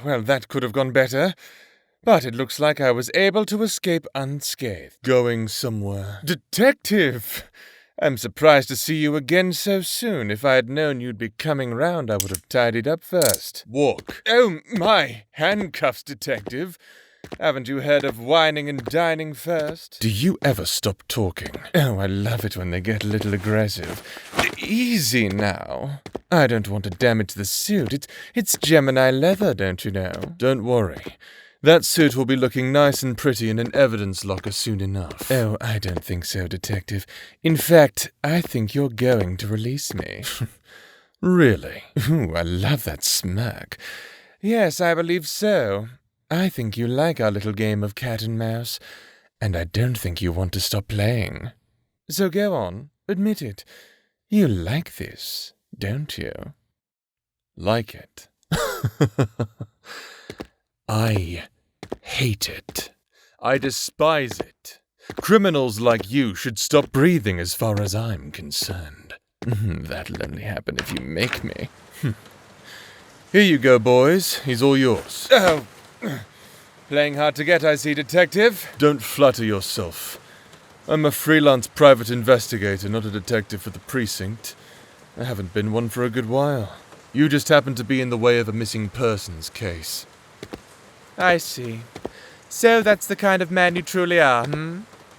Well, that could have gone better. But it looks like I was able to escape unscathed. Going somewhere. Detective! I'm surprised to see you again so soon. If I had known you'd be coming round, I would have tidied up first. Walk. Oh, my! Handcuffs, Detective. Haven't you heard of whining and dining first? Do you ever stop talking? Oh, I love it when they get a little aggressive. Easy now. I don't want to damage the suit. It's Gemini leather, don't you know? Don't worry. That suit will be looking nice and pretty in an evidence locker soon enough. Oh, I don't think so, Detective. In fact, I think you're going to release me. Really? Ooh, I love that smirk. Yes, I believe so. I think you like our little game of cat and mouse, and I don't think you want to stop playing. So go on, admit it. You like this, don't you? Like it? I hate it. I despise it. Criminals like you should stop breathing as far as I'm concerned. That'll only happen if you make me. Here you go, boys. He's all yours. Oh. Playing hard to get, I see, Detective. Don't flatter yourself. I'm a freelance private investigator, not a detective for the precinct. I haven't been one for a good while. You just happen to be in the way of a missing persons case. I see. So that's the kind of man you truly are,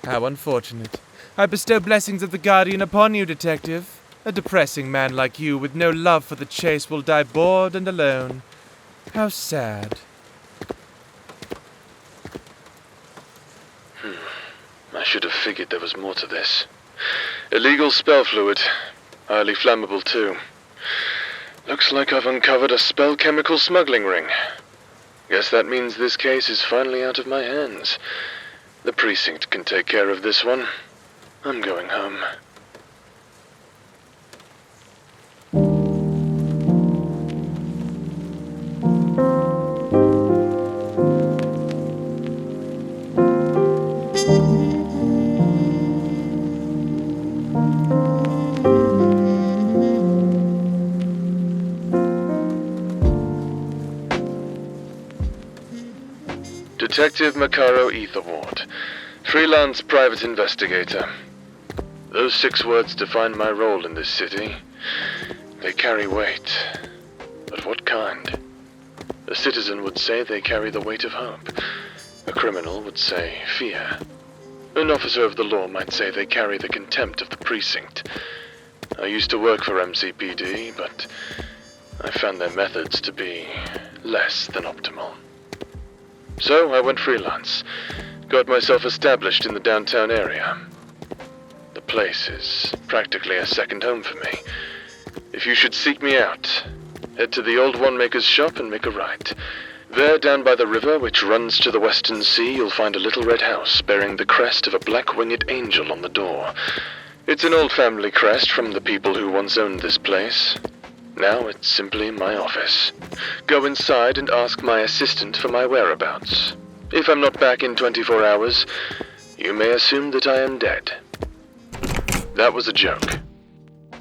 How unfortunate. I bestow blessings of the Guardian upon you, Detective. A depressing man like you with no love for the chase will die bored and alone. How sad. I should have figured there was more to this. Illegal spell fluid. Highly flammable, too. Looks like I've uncovered a spell chemical smuggling ring. Guess that means this case is finally out of my hands. The precinct can take care of this one. I'm going home. Detective Makkaro Aetherward, freelance private investigator. Those 6 words define my role in this city. They carry weight. But what kind? A citizen would say they carry the weight of hope. A criminal would say fear. An officer of the law might say they carry the contempt of the precinct. I used to work for MCPD, but I found their methods to be less than optimal. So I went freelance, got myself established in the downtown area. The place is practically a second home for me. If you should seek me out, head to the old winemaker's shop and make a right. There, down by the river, which runs to the western sea, you'll find a little red house bearing the crest of a black-winged angel on the door. It's an old family crest from the people who once owned this place. Now it's simply my office. Go inside and ask my assistant for my whereabouts. If I'm not back in 24 hours, you may assume that I am dead. That was a joke.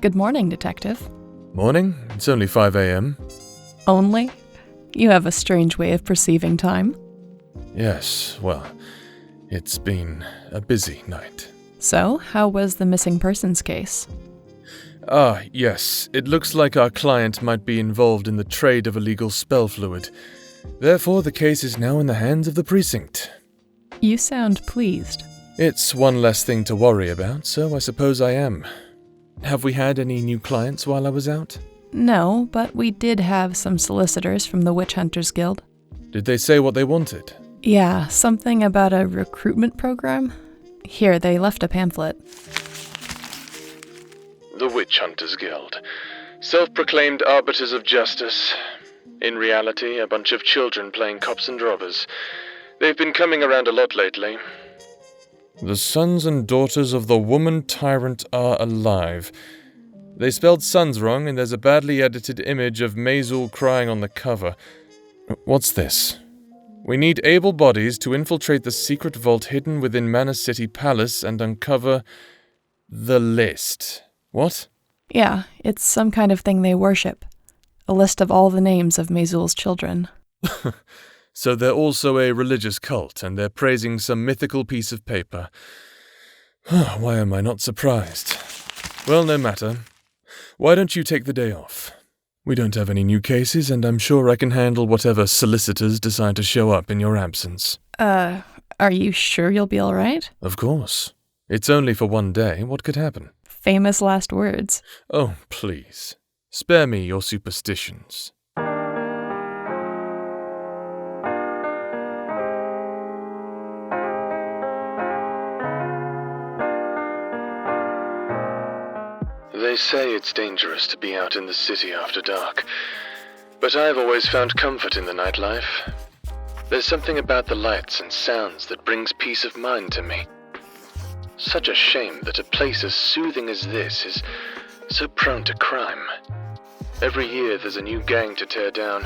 Good morning, Detective. Morning? It's only 5 a.m. Only? You have a strange way of perceiving time. Yes, well, it's been a busy night. So, how was the missing persons case? Yes. It looks like our client might be involved in the trade of illegal spell fluid. Therefore, the case is now in the hands of the precinct. You sound pleased. It's one less thing to worry about, so I suppose I am. Have we had any new clients while I was out? No, but we did have some solicitors from the Witch Hunters Guild. Did they say what they wanted? Yeah, something about a recruitment program. Here, they left a pamphlet. The Witch Hunters Guild. Self-proclaimed arbiters of justice. In reality, a bunch of children playing cops and robbers. They've been coming around a lot lately. The sons and daughters of the woman tyrant are alive. They spelled sons wrong, and there's a badly edited image of Maisel crying on the cover. What's this? We need able bodies to infiltrate the secret vault hidden within Manas City Palace and uncover the list. What? Yeah, it's some kind of thing they worship. A list of all the names of Mazul's children. So they're also a religious cult, and they're praising some mythical piece of paper. Why am I not surprised? Well, no matter. Why don't you take the day off? We don't have any new cases, and I'm sure I can handle whatever solicitors decide to show up in your absence. Are you sure you'll be all right? Of course. It's only for one day. What could happen? Famous last words. Oh, please. Spare me your superstitions. They say it's dangerous to be out in the city after dark, but I've always found comfort in the nightlife. There's something about the lights and sounds that brings peace of mind to me. Such a shame that a place as soothing as this is so prone to crime. Every year there's a new gang to tear down,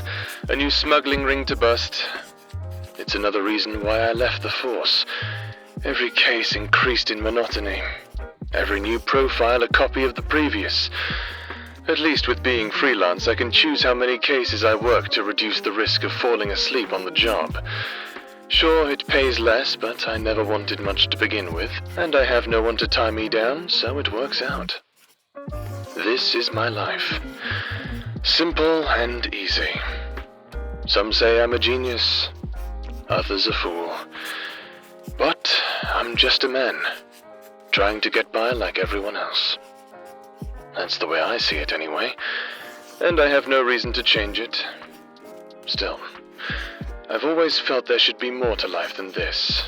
a new smuggling ring to bust. It's another reason why I left the force. Every case increased in monotony. Every new profile a copy of the previous. At least with being freelance, I can choose how many cases I work to reduce the risk of falling asleep on the job. Sure, it pays less, but I never wanted much to begin with, and I have no one to tie me down, so it works out. This is my life. Simple and easy. Some say I'm a genius, others a fool. But I'm just a man, trying to get by like everyone else. That's the way I see it anyway, and I have no reason to change it. Still, I've always felt there should be more to life than this.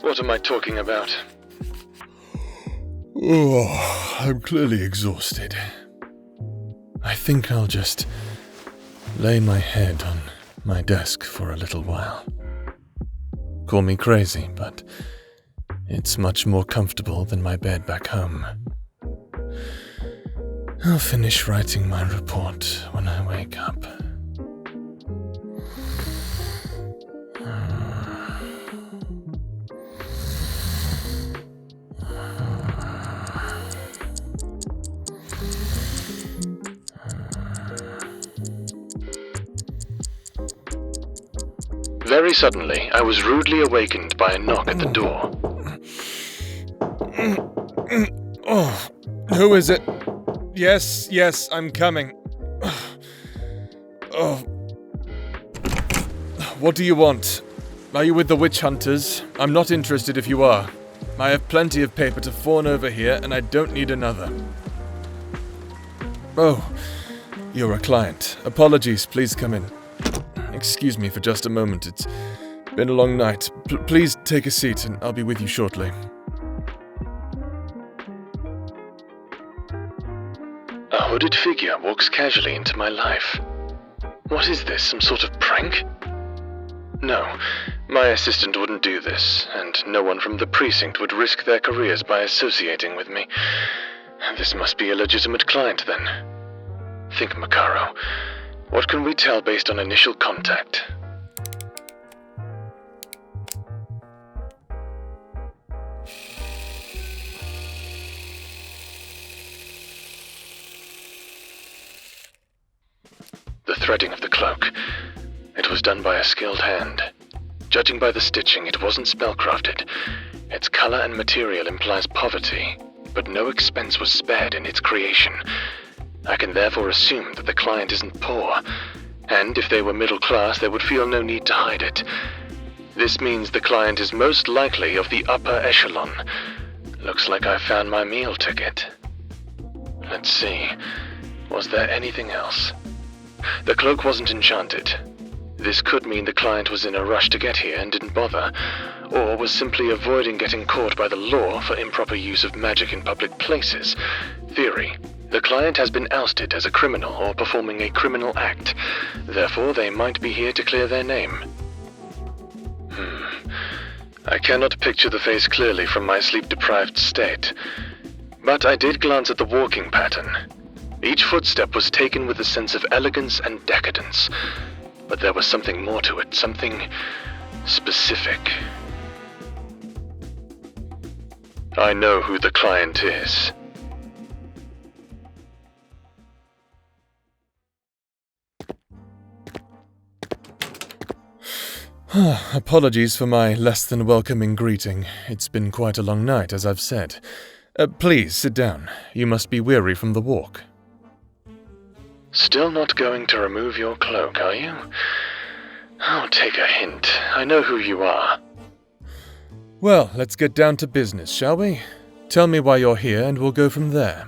What am I talking about? Oh, I'm clearly exhausted. I think I'll just lay my head on my desk for a little while. Call me crazy, but it's much more comfortable than my bed back home. I'll finish writing my report when I wake up. Very suddenly, I was rudely awakened by a knock at the door. Oh, who is it? Yes, I'm coming. Oh. What do you want? Are you with the witch hunters? I'm not interested if you are. I have plenty of paper to fawn over here, and I don't need another. Oh, you're a client. Apologies, please come in. Excuse me for just a moment, it's been a long night. Please take a seat, and I'll be with you shortly. A hooded figure walks casually into my life. What is this, some sort of prank? No, my assistant wouldn't do this, and no one from the precinct would risk their careers by associating with me. This must be a legitimate client, then. Think, Makkaro. What can we tell based on initial contact? The threading of the cloak. It was done by a skilled hand. Judging by the stitching, it wasn't spellcrafted. Its color and material implies poverty, but no expense was spared in its creation. I can therefore assume that the client isn't poor, and if they were middle class, they would feel no need to hide it. This means the client is most likely of the upper echelon. Looks like I found my meal ticket. Let's see. Was there anything else? The cloak wasn't enchanted. This could mean the client was in a rush to get here and didn't bother, or was simply avoiding getting caught by the law for improper use of magic in public places. Theory. The client has been ousted as a criminal or performing a criminal act. Therefore, they might be here to clear their name. I cannot picture the face clearly from my sleep-deprived state. But I did glance at the walking pattern. Each footstep was taken with a sense of elegance and decadence. But there was something more to it, something specific. I know who the client is. Apologies for my less than welcoming greeting. It's been quite a long night, as I've said. Please, sit down. You must be weary from the walk. Still not going to remove your cloak, are you? I'll take a hint. I know who you are. Well, let's get down to business, shall we? Tell me why you're here, and we'll go from there.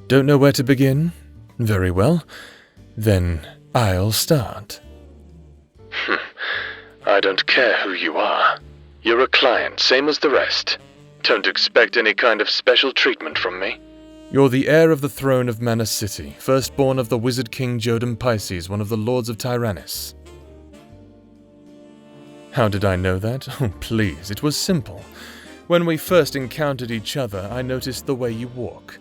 Don't know where to begin? Very well. Then I'll start. I don't care who you are. You're a client, same as the rest. Don't expect any kind of special treatment from me. You're the heir of the throne of Manas City, firstborn of the wizard king Jodam Pisces, one of the lords of Tyrannus. How did I know that? Oh, please, it was simple. When we first encountered each other, I noticed the way you walk.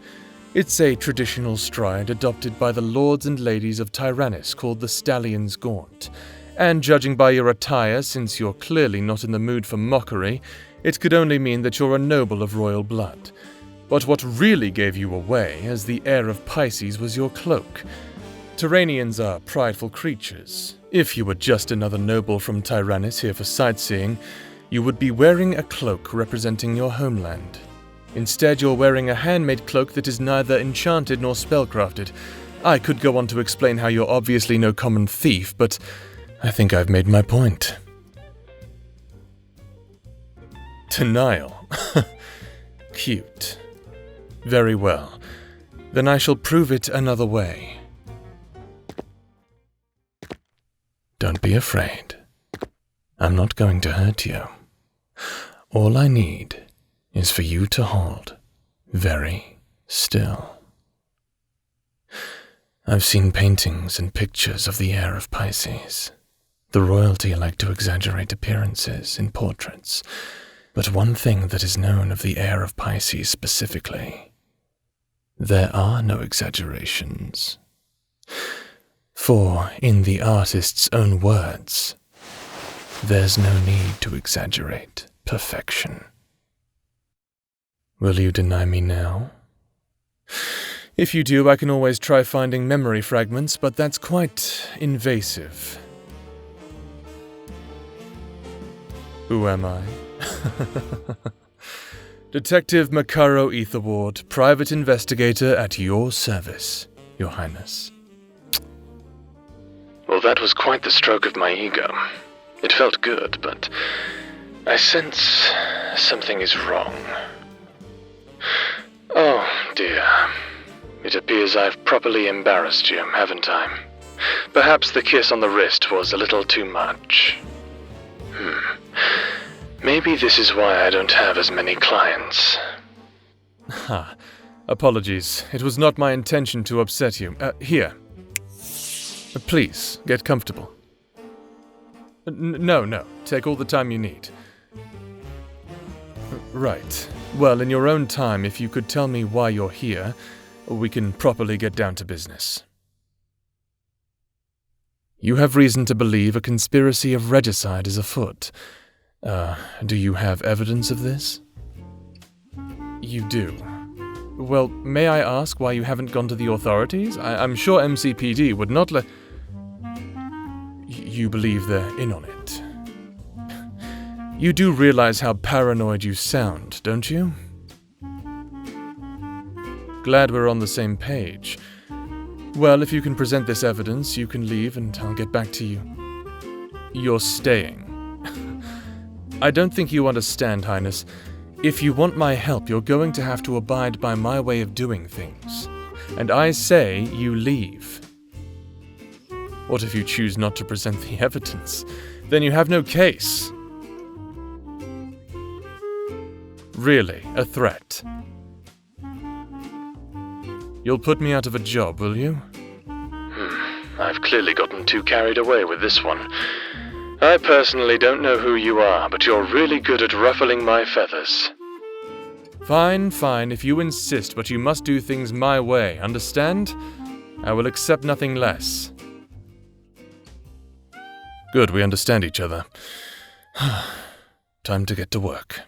It's a traditional stride adopted by the lords and ladies of Tyrannus called the Stallion's Gaunt. And judging by your attire, since you're clearly not in the mood for mockery, it could only mean that you're a noble of royal blood. But what really gave you away as the heir of Pisces was your cloak. Tyranians are prideful creatures. If you were just another noble from Tyrannus here for sightseeing, you would be wearing a cloak representing your homeland. Instead, you're wearing a handmade cloak that is neither enchanted nor spellcrafted. I could go on to explain how you're obviously no common thief, but I think I've made my point. Denial. Cute. Very well. Then I shall prove it another way. Don't be afraid. I'm not going to hurt you. All I need is for you to hold very still. I've seen paintings and pictures of the heir of Pisces. The royalty like to exaggerate appearances in portraits, but one thing that is known of the heir of Pisces specifically: there are no exaggerations. For, in the artist's own words, there's no need to exaggerate perfection. Will you deny me now? If you do, I can always try finding memory fragments, but that's quite invasive. Who am I? Detective Makkaro Aetherward, Private Investigator at your service, Your Highness. Well, that was quite the stroke of my ego. It felt good, but I sense something is wrong. Oh, dear. It appears I've properly embarrassed you, haven't I? Perhaps the kiss on the wrist was a little too much. Maybe this is why I don't have as many clients. Apologies. It was not my intention to upset you. Here. Please, get comfortable. No. Take all the time you need. Right. Well, in your own time, if you could tell me why you're here, we can properly get down to business. You have reason to believe a conspiracy of regicide is afoot. Do you have evidence of this? You do. Well, may I ask why you haven't gone to the authorities? I'm sure MCPD would not let... You believe they're in on it. You do realize how paranoid you sound, don't you? Glad we're on the same page. Well, if you can present this evidence, you can leave and I'll get back to you. You're staying. I don't think you understand, Highness. If you want my help, you're going to have to abide by my way of doing things. And I say you leave. What if you choose not to present the evidence? Then you have no case. Really, a threat. You'll put me out of a job, will you? I've clearly gotten too carried away with this one. I personally don't know who you are, but you're really good at ruffling my feathers. Fine, if you insist, but you must do things my way, understand? I will accept nothing less. Good, we understand each other. Time to get to work.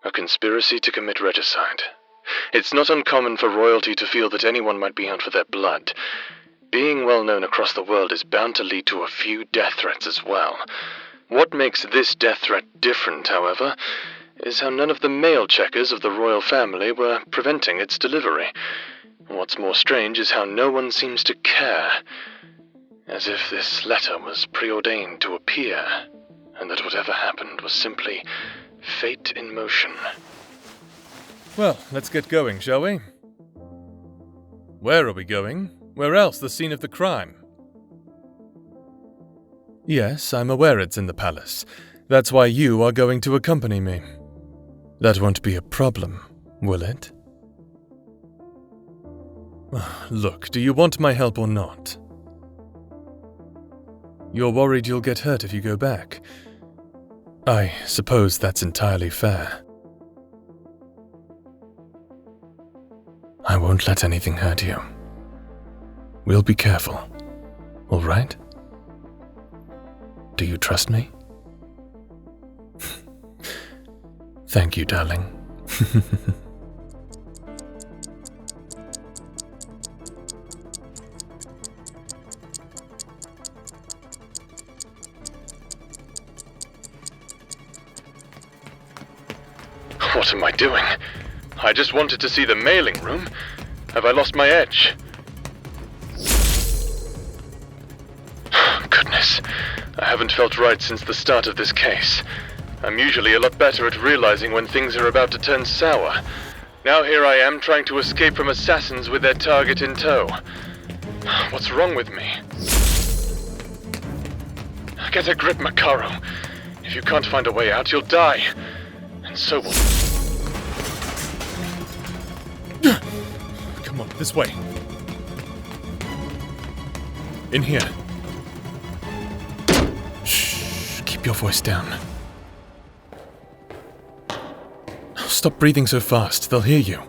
A conspiracy to commit regicide. It's not uncommon for royalty to feel that anyone might be out for their blood. being well known across the world is bound to lead to a few death threats as well. What makes this death threat different, however, is how none of the mail checkers of the royal family were preventing its delivery. What's more strange is how no one seems to care, as if this letter was preordained to appear, and that whatever happened was simply fate in motion. Well, let's get going, shall we? Where are we going? Where else? The scene of the crime. Yes, I'm aware it's in the palace. That's why you are going to accompany me. That won't be a problem, will it? Look, do you want my help or not? You're worried you'll get hurt if you go back. I suppose that's entirely fair. I won't let anything hurt you. We'll be careful, all right? Do you trust me? Thank you, darling. What am I doing? I just wanted to see the mailing room. Have I lost my edge? Goodness, I haven't felt right since the start of this case. I'm usually a lot better at realizing when things are about to turn sour. Now here I am trying to escape from assassins with their target in tow. What's wrong with me? Get a grip, Makkaro. If you can't find a way out, you'll die. And so will... Come on, this way. In here. Shh, keep your voice down. Stop breathing so fast, they'll hear you.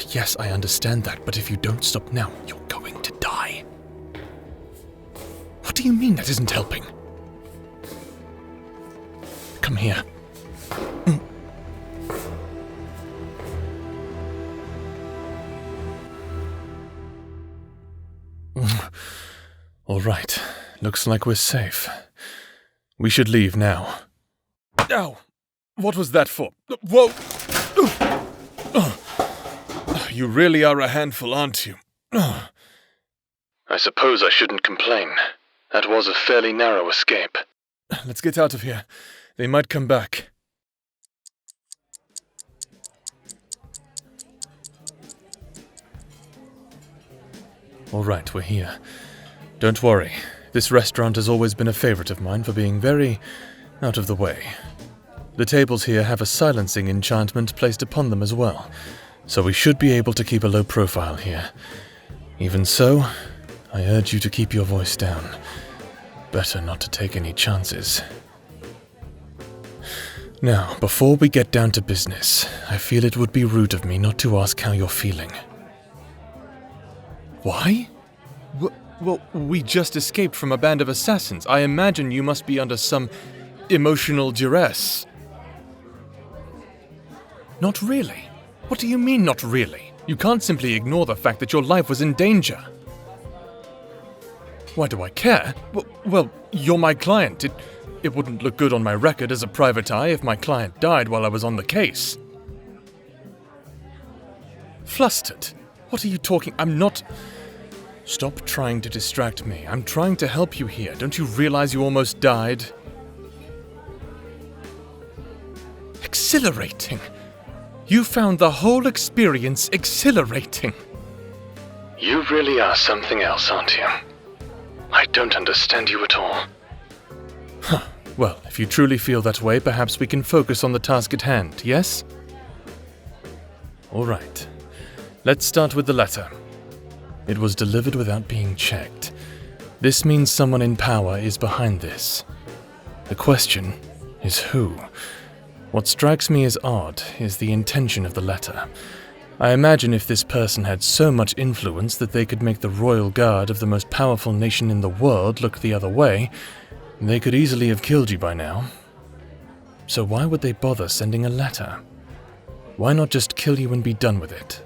Yes, I understand that, but if you don't stop now, you're going to die. What do you mean that isn't helping? Come here. All right, looks like we're safe. We should leave now. Ow! What was that for? Whoa! You really are a handful, aren't you? I suppose I shouldn't complain. That was a fairly narrow escape. Let's get out of here. They might come back. All right, we're here. Don't worry. This restaurant has always been a favorite of mine for being very out of the way. The tables here have a silencing enchantment placed upon them as well, so we should be able to keep a low profile here. Even so, I urge you to keep your voice down. Better not to take any chances. Now, before we get down to business, I feel it would be rude of me not to ask how you're feeling. Why? Well, we just escaped from a band of assassins. I imagine you must be under some emotional duress. Not really. What do you mean, not really? You can't simply ignore the fact that your life was in danger. Why do I care? Well, you're my client. It wouldn't look good on my record as a private eye if my client died while I was on the case. Flustered? What are you talking? I'm not... Stop trying to distract me. I'm trying to help you here. Don't you realize you almost died? Exhilarating. You found the whole experience exhilarating. You really are something else, aren't you? I don't understand you at all. Huh. Well, if you truly feel that way, perhaps we can focus on the task at hand, yes? All right. Let's start with the letter. It was delivered without being checked. This means someone in power is behind this. The question is who? What strikes me as odd is the intention of the letter. I imagine if this person had so much influence that they could make the royal guard of the most powerful nation in the world look the other way, they could easily have killed you by now. So why would they bother sending a letter? Why not just kill you and be done with it?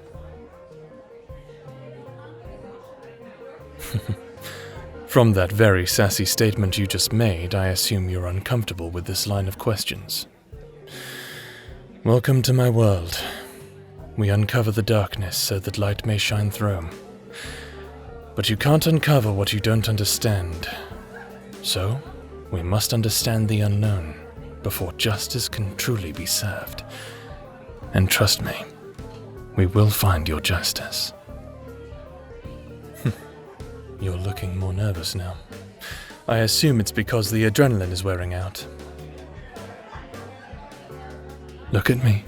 From that very sassy statement you just made, I assume you're uncomfortable with this line of questions. Welcome to my world. We uncover the darkness so that light may shine through. But you can't uncover what you don't understand. So, we must understand the unknown before justice can truly be served. And trust me, we will find your justice. You're looking more nervous now. I assume it's because the adrenaline is wearing out. Look at me.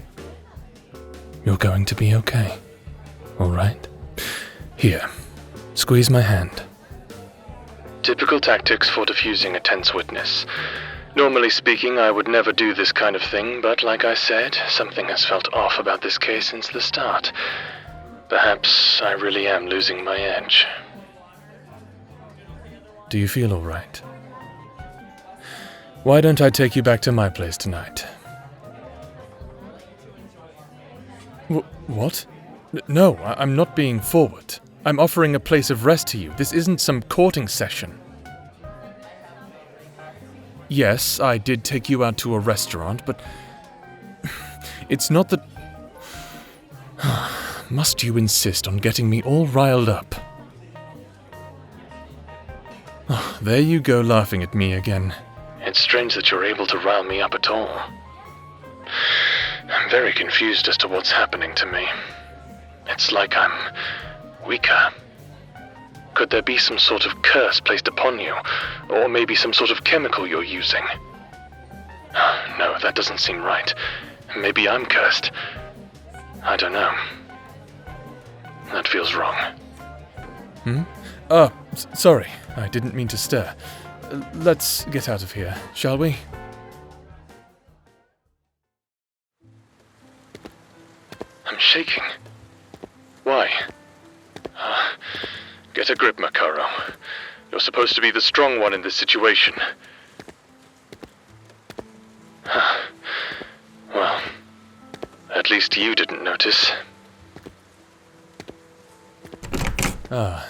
You're going to be okay. All right? Here, squeeze my hand. Typical tactics for diffusing a tense witness. Normally speaking, I would never do this kind of thing, but like I said, something has felt off about this case since the start. Perhaps I really am losing my edge. Do you feel all right? Why don't I take you back to my place tonight? What? No, I'm not being forward. I'm offering a place of rest to you. This isn't some courting session. Yes, I did take you out to a restaurant, but it's not that... Must you insist on getting me all riled up? Oh, there you go, laughing at me again. It's strange that you're able to rile me up at all. I'm very confused as to what's happening to me. It's like I'm weaker. Could there be some sort of curse placed upon you? Or maybe some sort of chemical you're using? No, that doesn't seem right. Maybe I'm cursed. I don't know. That feels wrong. Sorry. I didn't mean to stir. Let's get out of here, shall we? I'm shaking. Why? Get a grip, Makkaro. You're supposed to be the strong one in this situation. Well, at least you didn't notice.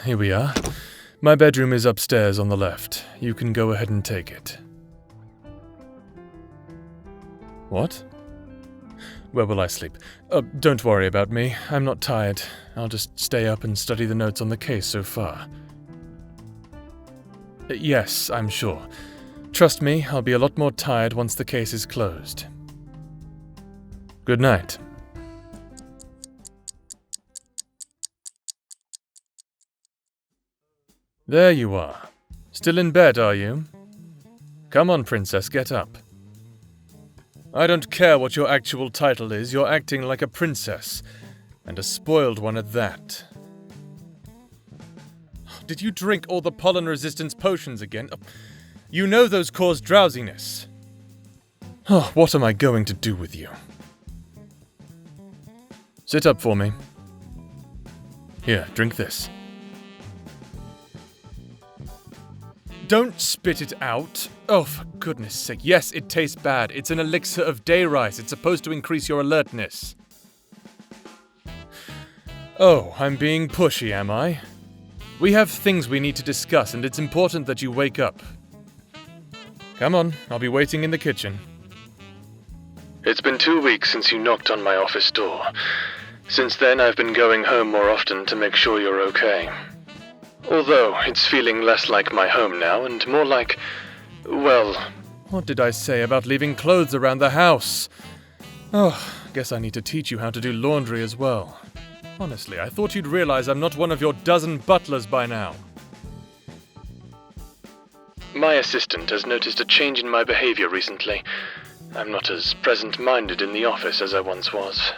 Here we are. My bedroom is upstairs on the left. You can go ahead and take it. What? Where will I sleep? Don't worry about me. I'm not tired. I'll just stay up and study the notes on the case so far. Yes, I'm sure. Trust me, I'll be a lot more tired once the case is closed. Good night. There you are. Still in bed, are you? Come on, princess, get up. I don't care what your actual title is, you're acting like a princess. And a spoiled one at that. Did you drink all the pollen resistance potions again? You know those cause drowsiness. Oh, what am I going to do with you? Sit up for me. Here, drink this. Don't spit it out. Oh, for goodness sake. Yes, it tastes bad. It's an elixir of day rice. It's supposed to increase your alertness. Oh, I'm being pushy, am I? We have things we need to discuss, and it's important that you wake up. Come on, I'll be waiting in the kitchen. It's been 2 weeks since you knocked on my office door. Since then, I've been going home more often to make sure you're okay. Although, it's feeling less like my home now, and more like, well... What did I say about leaving clothes around the house? Oh, guess I need to teach you how to do laundry as well. Honestly, I thought you'd realize I'm not one of your dozen butlers by now. My assistant has noticed a change in my behavior recently. I'm not as present-minded in the office as I once was.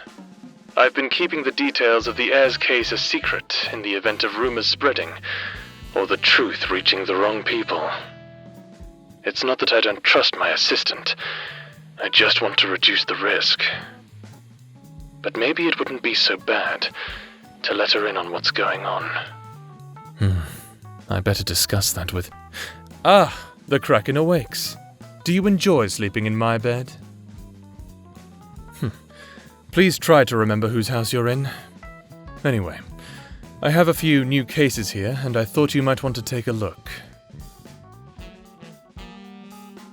I've been keeping the details of the heir's case a secret in the event of rumors spreading, or the truth reaching the wrong people. It's not that I don't trust my assistant. I just want to reduce the risk. But maybe it wouldn't be so bad to let her in on what's going on. I better discuss that with... Ah, the Kraken awakes. Do you enjoy sleeping in my bed? Please try to remember whose house you're in. Anyway, I have a few new cases here, and I thought you might want to take a look.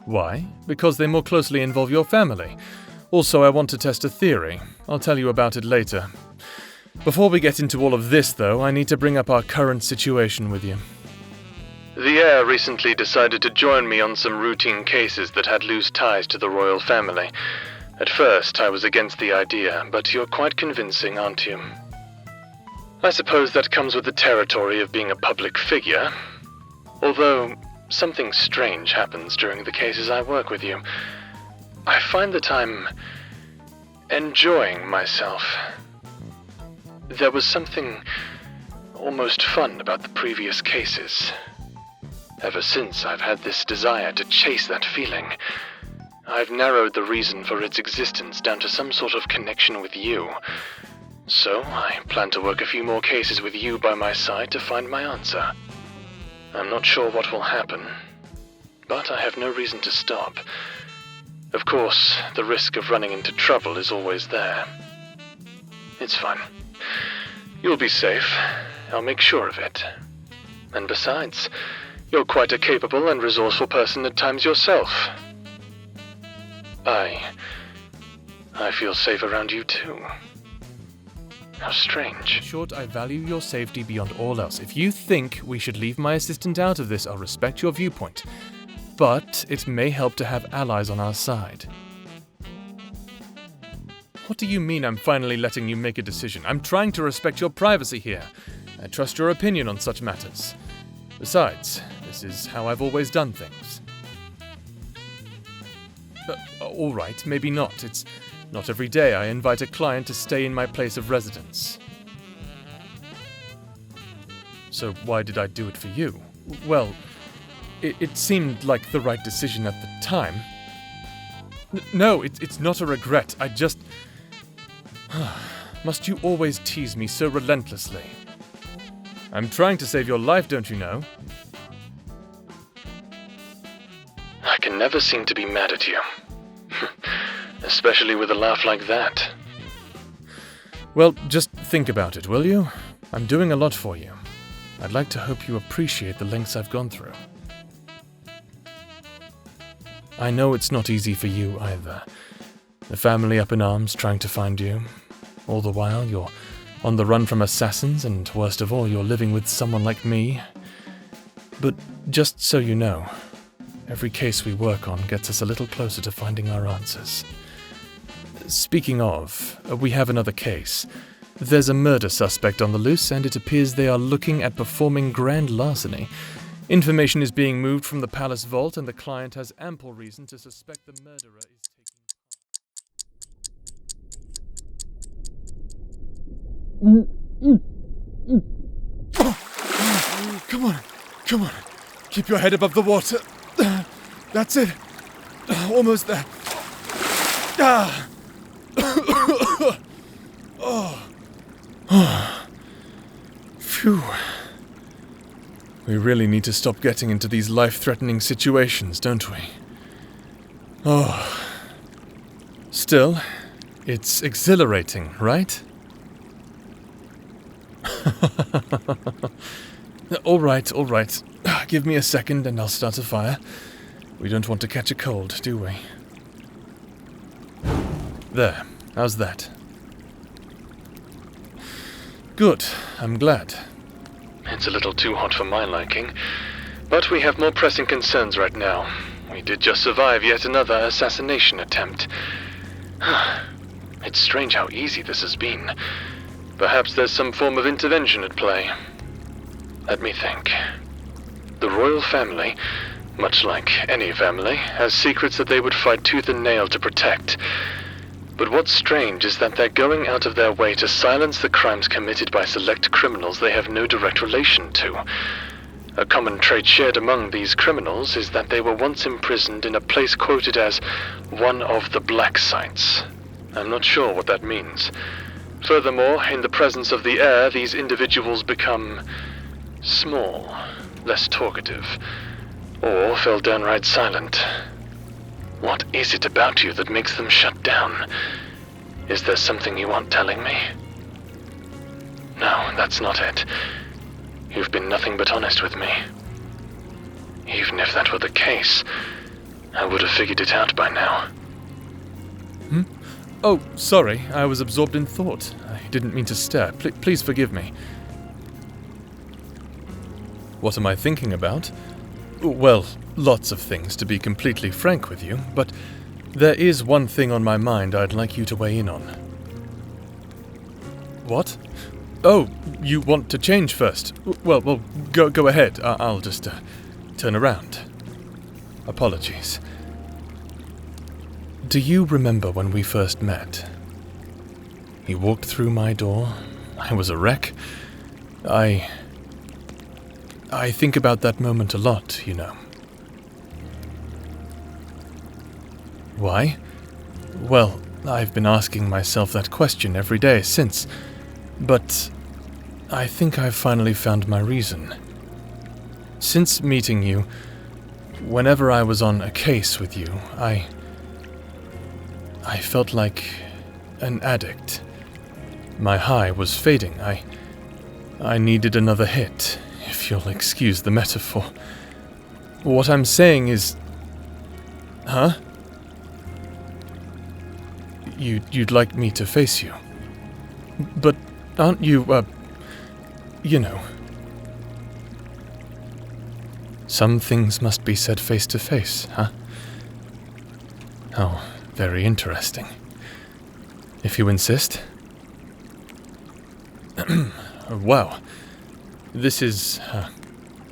Why? Because they more closely involve your family. Also, I want to test a theory. I'll tell you about it later. Before we get into all of this, though, I need to bring up our current situation with you. The heir recently decided to join me on some routine cases that had loose ties to the royal family. At first, I was against the idea, but you're quite convincing, aren't you? I suppose that comes with the territory of being a public figure. Although, something strange happens during the cases I work with you. I find that I'm enjoying myself. There was something almost fun about the previous cases. Ever since, I've had this desire to chase that feeling. I've narrowed the reason for its existence down to some sort of connection with you. So, I plan to work a few more cases with you by my side to find my answer. I'm not sure what will happen, but I have no reason to stop. Of course, the risk of running into trouble is always there. It's fine. You'll be safe. I'll make sure of it. And besides, you're quite a capable and resourceful person at times yourself. I feel safe around you too. How strange. In short, I value your safety beyond all else. If you think we should leave my assistant out of this, I'll respect your viewpoint. But it may help to have allies on our side. What do you mean I'm finally letting you make a decision? I'm trying to respect your privacy here. I trust your opinion on such matters. Besides, this is how I've always done things. All right, maybe not. It's not every day I invite a client to stay in my place of residence. So why did I do it for you? Well, it seemed like the right decision at the time. No, it's not a regret. I just... Must you always tease me so relentlessly? I'm trying to save your life, don't you know? I can never seem to be mad at you. Especially with a laugh like that. Well, just think about it, will you? I'm doing a lot for you. I'd like to hope you appreciate the lengths I've gone through. I know it's not easy for you either. The family up in arms trying to find you. All the while, you're on the run from assassins, and worst of all, you're living with someone like me. But just so you know, every case we work on gets us a little closer to finding our answers. Speaking of, we have another case. There's a murder suspect on the loose, and it appears they are looking at performing grand larceny. Information is being moved from the palace vault, and the client has ample reason to suspect the murderer is Come on. Keep your head above the water. That's it. Almost there. Phew. We really need to stop getting into these life-threatening situations, don't we? Still, it's exhilarating, right? All right. Give me a second and I'll start a fire. We don't want to catch a cold, do we? There. How's that? Good. I'm glad. It's a little too hot for my liking, but we have more pressing concerns right now. We did just survive yet another assassination attempt. It's strange how easy this has been. Perhaps there's some form of intervention at play. Let me think. The royal family, much like any family, has secrets that they would fight tooth and nail to protect. But what's strange is that they're going out of their way to silence the crimes committed by select criminals they have no direct relation to. A common trait shared among these criminals is that they were once imprisoned in a place quoted as one of the black sites. I'm not sure what that means. Furthermore, in the presence of the heir, these individuals become small, less talkative, or fell downright silent. What is it about you that makes them shut down? Is there something you aren't telling me? No, that's not it. You've been nothing but honest with me. Even if that were the case, I would have figured it out by now. Oh, sorry, I was absorbed in thought. I didn't mean to stare. Please forgive me. What am I thinking about? Well, lots of things, to be completely frank with you, but there is one thing on my mind I'd like you to weigh in on. What? Oh, you want to change first? Well, go ahead. I'll just turn around. Apologies. Do you remember when we first met? You walked through my door. I was a wreck. I think about that moment a lot, you know. Why? Well, I've been asking myself that question every day since, but I think I've finally found my reason. Since meeting you, whenever I was on a case with you, I felt like an addict. My high was fading. I needed another hit, if you'll excuse the metaphor. What I'm saying is... Huh? You'd like me to face you? But aren't you, you know... Some things must be said face to face, huh? Oh, very interesting. If you insist. Wow. This is,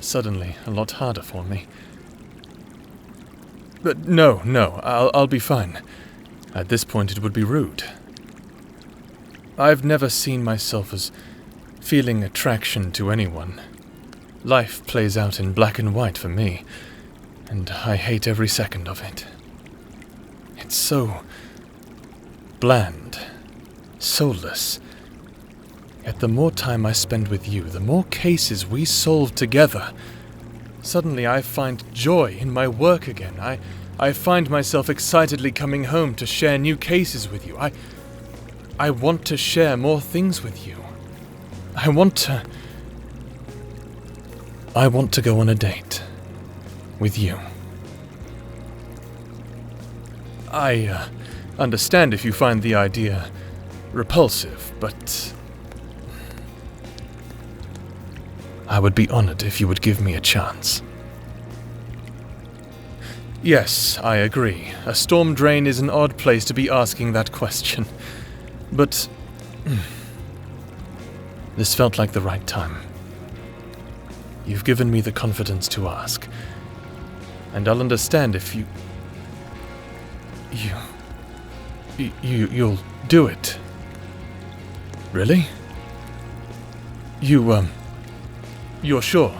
suddenly a lot harder for me. But no, I'll be fine. At this point it would be rude. I've never seen myself as feeling attraction to anyone. Life plays out in black and white for me, and I hate every second of it. It's so bland, soulless. Yet the more time I spend with you, the more cases we solve together. Suddenly I find joy in my work again. I find myself excitedly coming home to share new cases with you. I want to share more things with you. I want to go on a date with you. I understand if you find the idea repulsive, but I would be honored if you would give me a chance. Yes, I agree. A storm drain is an odd place to be asking that question. But this felt like the right time. You've given me the confidence to ask. And I'll understand if you'll do it. Really? You're sure?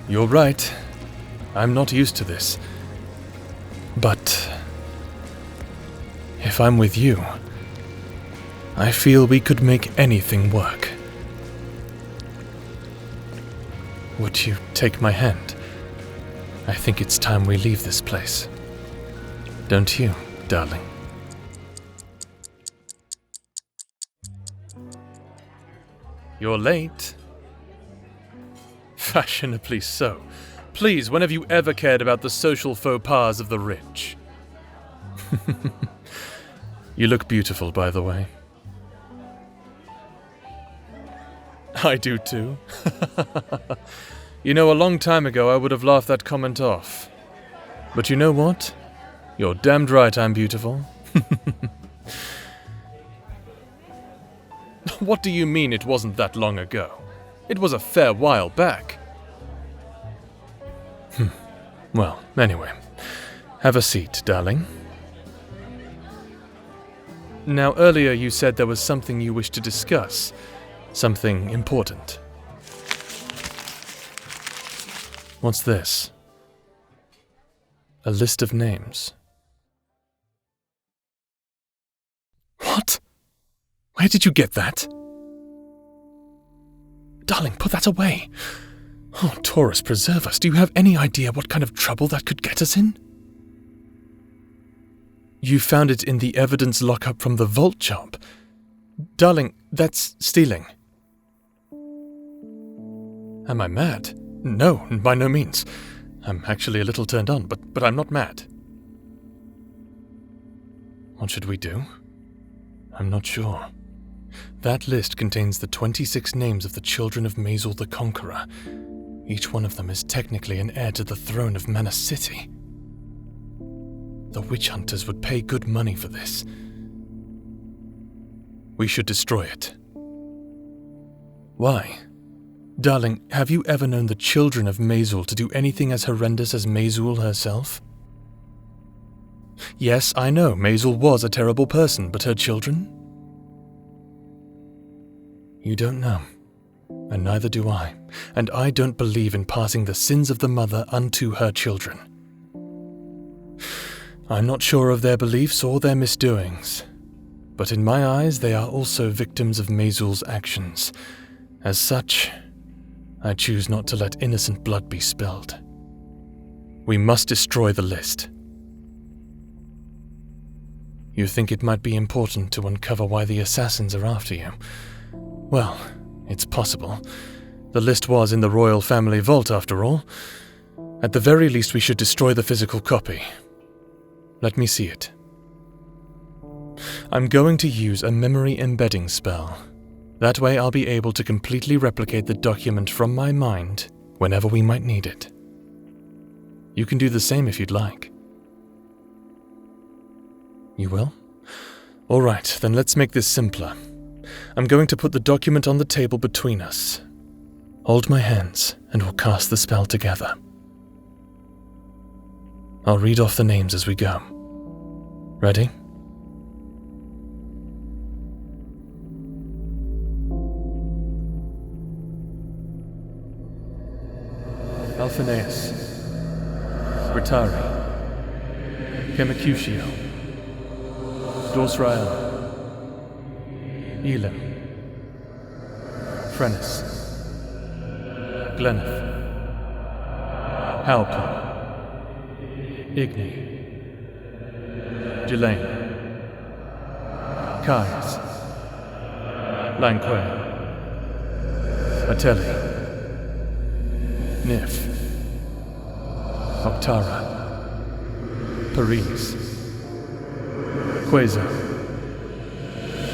You're right. I'm not used to this. But if I'm with you, I feel we could make anything work. Would you take my hand? I think it's time we leave this place. Don't you, darling? You're late. Fashionably so. Please, when have you ever cared about the social faux pas of the rich? You look beautiful, by the way. I do too. You know, a long time ago I would have laughed that comment off. But you know what? You're damned right I'm beautiful. What do you mean it wasn't that long ago? It was a fair while back. Well, anyway. Have a seat, darling. Now, earlier you said there was something you wished to discuss. Something important. What's this? A list of names. What? Where did you get that? Darling, put that away. Oh, Taurus, preserve us. Do you have any idea what kind of trouble that could get us in? You found it in the evidence lockup from the vault job. Darling, that's stealing. Am I mad? No, by no means. I'm actually a little turned on, but I'm not mad. What should we do? I'm not sure. That list contains the 26 names of the children of Mazel the Conqueror. Each one of them is technically an heir to the throne of Manas City. The witch hunters would pay good money for this. We should destroy it. Why? Darling, have you ever known the children of Mazel to do anything as horrendous as Mazel herself? Yes, I know, Mazel was a terrible person, but her children? You don't know, and neither do I, and I don't believe in passing the sins of the mother unto her children. I'm not sure of their beliefs or their misdoings, but in my eyes they are also victims of Mazel's actions. As such, I choose not to let innocent blood be spilled. We must destroy the list. You think it might be important to uncover why the assassins are after you? Well, it's possible. The list was in the royal family vault, after all. At the very least, we should destroy the physical copy. Let me see it. I'm going to use a memory embedding spell. That way I'll be able to completely replicate the document from my mind whenever we might need it. You can do the same if you'd like. You will? All right, then let's make this simpler. I'm going to put the document on the table between us. Hold my hands, and we'll cast the spell together. I'll read off the names as we go. Ready? Alphaeus, Britari, Kemacutio, Dorsrael, Elam, Frenis, Gleneth, Halpin, Igni, Ghislaine, Kais, Lanquair, Atelli, Nif, Octara, Paris, Quasar,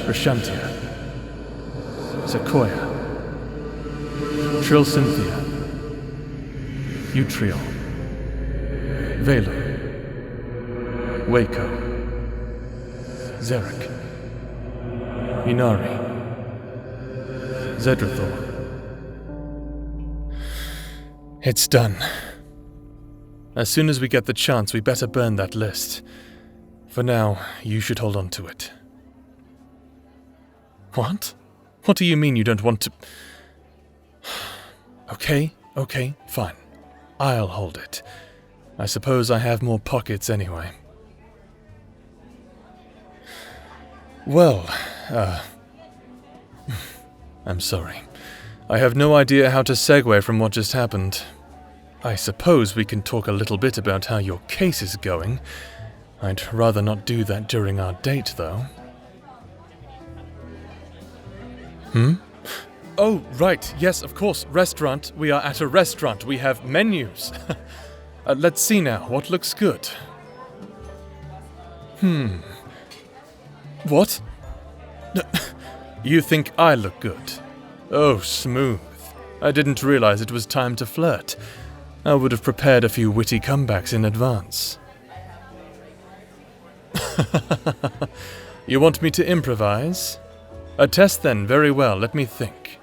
Rashantia, Sequoia, Trilcynthia, Utriol, Velo, Waco, Zarek, Inari, Zedrathor. It's done. As soon as we get the chance, we better burn that list. For now, you should hold on to it. What? What do you mean you don't want to... Okay, fine. I'll hold it. I suppose I have more pockets anyway. Well, I'm sorry. I have no idea how to segue from what just happened. I suppose we can talk a little bit about how your case is going. I'd rather not do that during our date, though. Oh, right, yes, of course, restaurant. We are at a restaurant. We have menus. Let's see now, what looks good? What? You think I look good? Oh, smooth. I didn't realize it was time to flirt. I would have prepared a few witty comebacks in advance. You want me to improvise? A test then, very well, let me think.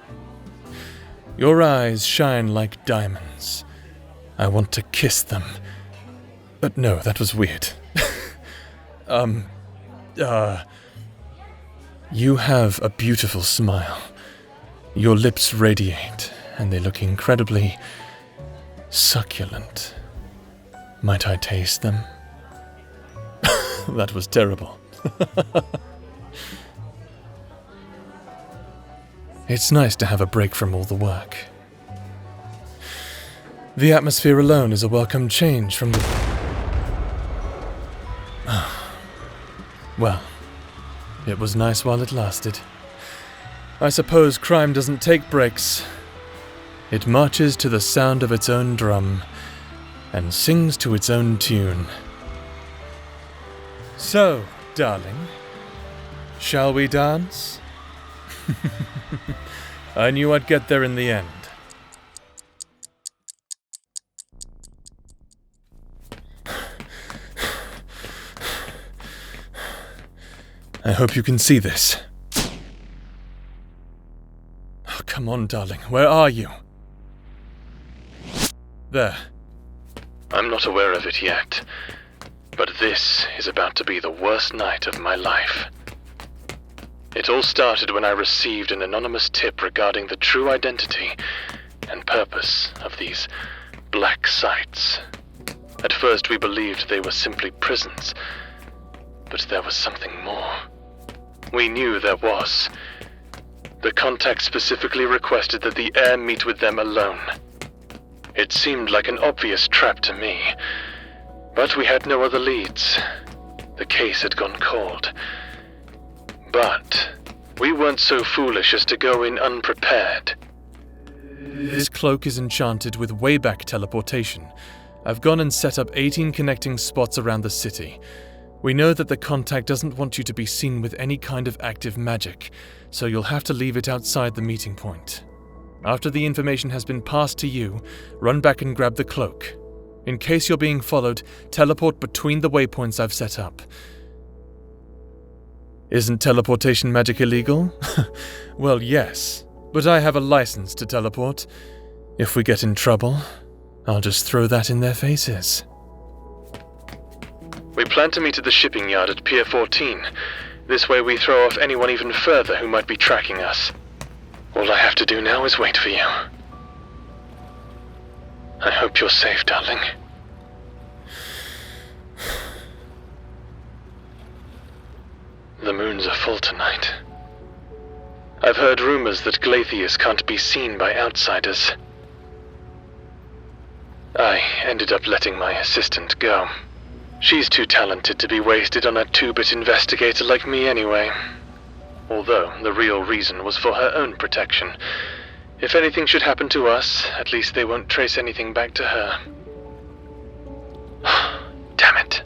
Your eyes shine like diamonds. I want to kiss them. But no, that was weird. You have a beautiful smile. Your lips radiate, and they look incredibly succulent. Might I taste them? That was terrible. It's nice to have a break from all the work. The atmosphere alone is a welcome change from the... Well, it was nice while it lasted. I suppose crime doesn't take breaks. It marches to the sound of its own drum, and sings to its own tune. So, darling, shall we dance? I knew I'd get there in the end. I hope you can see this. Oh, come on, darling. Where are you? There. I'm not aware of it yet, but this is about to be the worst night of my life. It all started when I received an anonymous tip regarding the true identity and purpose of these black sites. At first we believed they were simply prisons, but there was something more. We knew there was. The contact specifically requested that the heir meet with them alone. It seemed like an obvious trap to me, but we had no other leads. The case had gone cold. But we weren't so foolish as to go in unprepared. This cloak is enchanted with wayback teleportation. I've gone and set up 18 connecting spots around the city. We know that the contact doesn't want you to be seen with any kind of active magic, so you'll have to leave it outside the meeting point. After the information has been passed to you, run back and grab the cloak. In case you're being followed, teleport between the waypoints I've set up. Isn't teleportation magic illegal? Well, yes, but I have a license to teleport. If we get in trouble, I'll just throw that in their faces. We plan to meet at the shipping yard at Pier 14. This way we throw off anyone even further who might be tracking us. All I have to do now is wait for you. I hope you're safe, darling. The moons are full tonight. I've heard rumors that Glatheus can't be seen by outsiders. I ended up letting my assistant go. She's too talented to be wasted on a two-bit investigator like me anyway. Although the real reason was for her own protection. If anything should happen to us, at least they won't trace anything back to her. Damn it.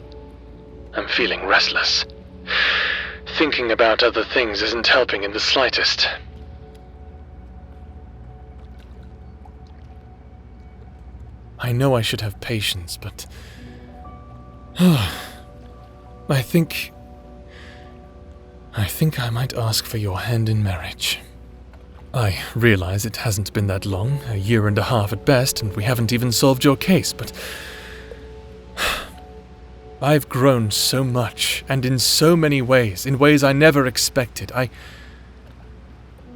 I'm feeling restless. Thinking about other things isn't helping in the slightest. I know I should have patience, but... I think I might ask for your hand in marriage. I realize it hasn't been that long, a year and a half at best, and we haven't even solved your case, but... I've grown so much, and in so many ways, in ways I never expected. I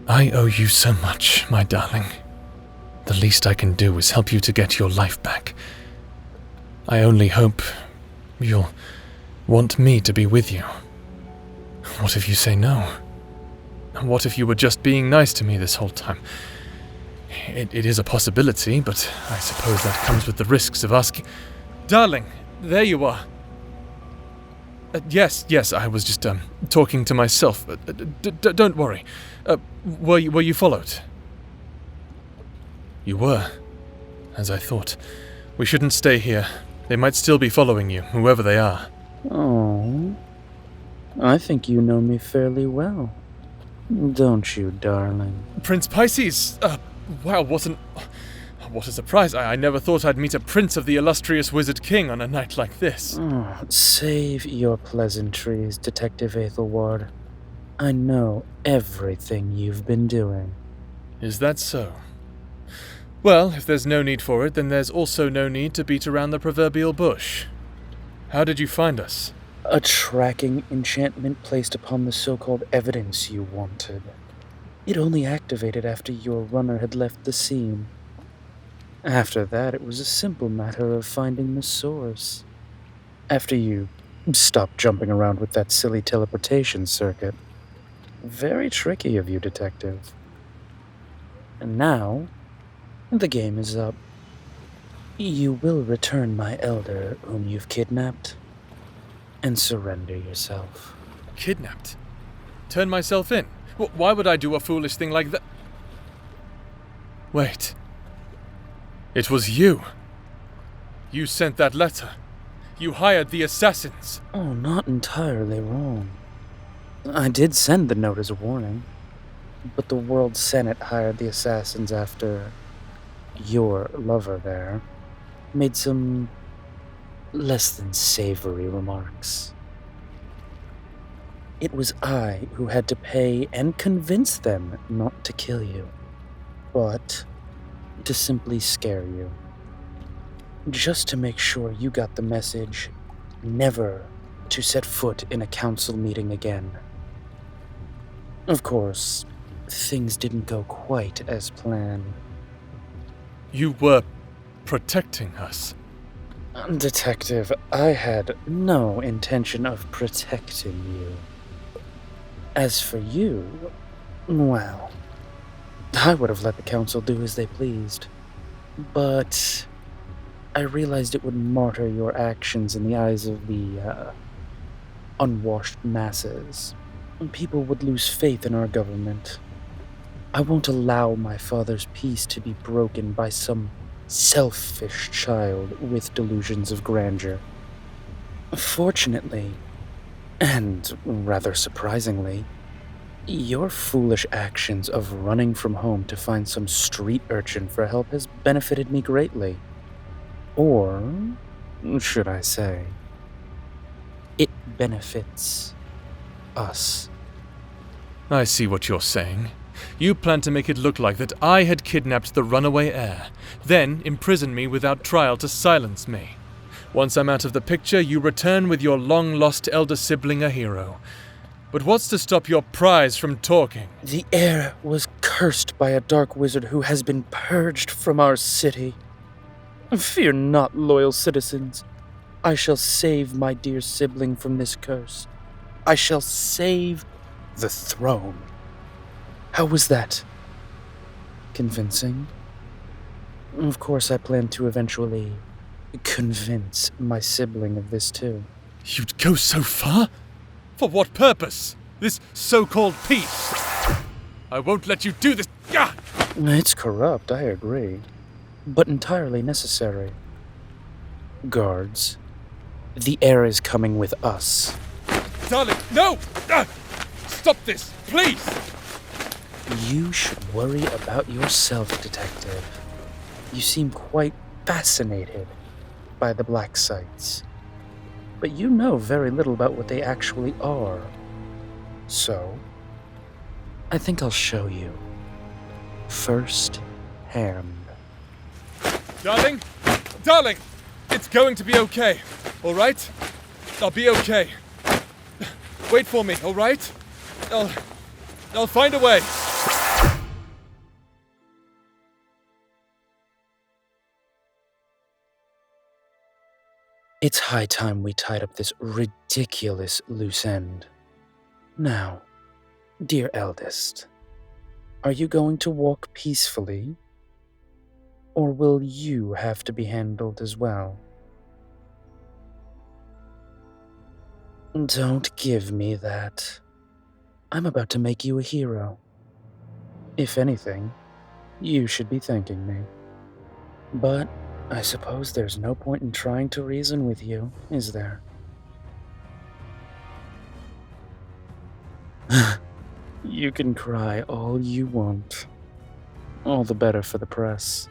owe you so much, my darling. The least I can do is help you to get your life back. I only hope you'll want me to be with you. What if you say no? What if you were just being nice to me this whole time? It is a possibility, but I suppose that comes with the risks of asking... Darling, there you are. Yes, I was just, talking to myself. Don't worry. Were you followed? You were, as I thought. We shouldn't stay here. They might still be following you, whoever they are. Oh, I think you know me fairly well. Don't you, darling? Prince Pisces! Wow, what a surprise. I never thought I'd meet a prince of the illustrious Wizard King on a night like this. Oh, save your pleasantries, Detective Aetherward. I know everything you've been doing. Is that so? Well, if there's no need for it, then there's also no need to beat around the proverbial bush. How did you find us? A tracking enchantment placed upon the so-called evidence you wanted. It only activated after your runner had left the scene. After that, it was a simple matter of finding the source. After you stopped jumping around with that silly teleportation circuit. Very tricky of you, Detective. And now, the game is up. You will return my elder, whom you've kidnapped, and surrender yourself. Kidnapped? Turn myself in? Why would I do a foolish thing like that? Wait. It was you. You sent that letter. You hired the assassins. Oh, not entirely wrong. I did send the note as a warning, but the World Senate hired the assassins after your lover there made some less than savory remarks. It was I who had to pay and convince them not to kill you, but to simply scare you. Just to make sure you got the message never to set foot in a council meeting again. Of course, things didn't go quite as planned. You were protecting us. Detective, I had no intention of protecting you. As for you, well, I would have let the council do as they pleased. But I realized it would martyr your actions in the eyes of the, unwashed masses. People would lose faith in our government. I won't allow my father's peace to be broken by some selfish child with delusions of grandeur. Fortunately, and rather surprisingly, your foolish actions of running from home to find some street urchin for help has benefited me greatly. Or, should I say, it benefits us. I see what you're saying. You plan to make it look like that I had kidnapped the runaway heir, then imprison me without trial to silence me. Once I'm out of the picture, you return with your long-lost elder sibling a hero. But what's to stop your prize from talking? The heir was cursed by a dark wizard who has been purged from our city. Fear not, loyal citizens. I shall save my dear sibling from this curse. I shall save the throne. How was that? Convincing? Of course, I plan to eventually convince my sibling of this too. You'd go so far? For what purpose? This so-called peace? I won't let you do this. Gah! It's corrupt, I agree, but entirely necessary. Guards, the heir is coming with us. Darling, no! Stop this, please! You should worry about yourself, Detective. You seem quite fascinated by the black sites, but you know very little about what they actually are. So, I think I'll show you. First hand. Darling? Darling! It's going to be okay, all right? I'll be okay. Wait for me, all right? I'll find a way. It's high time we tied up this ridiculous loose end. Now, dear eldest, are you going to walk peacefully? Or will you have to be handled as well? Don't give me that. I'm about to make you a hero. If anything, you should be thanking me. But I suppose there's no point in trying to reason with you, is there? You can cry all you want. All the better for the press.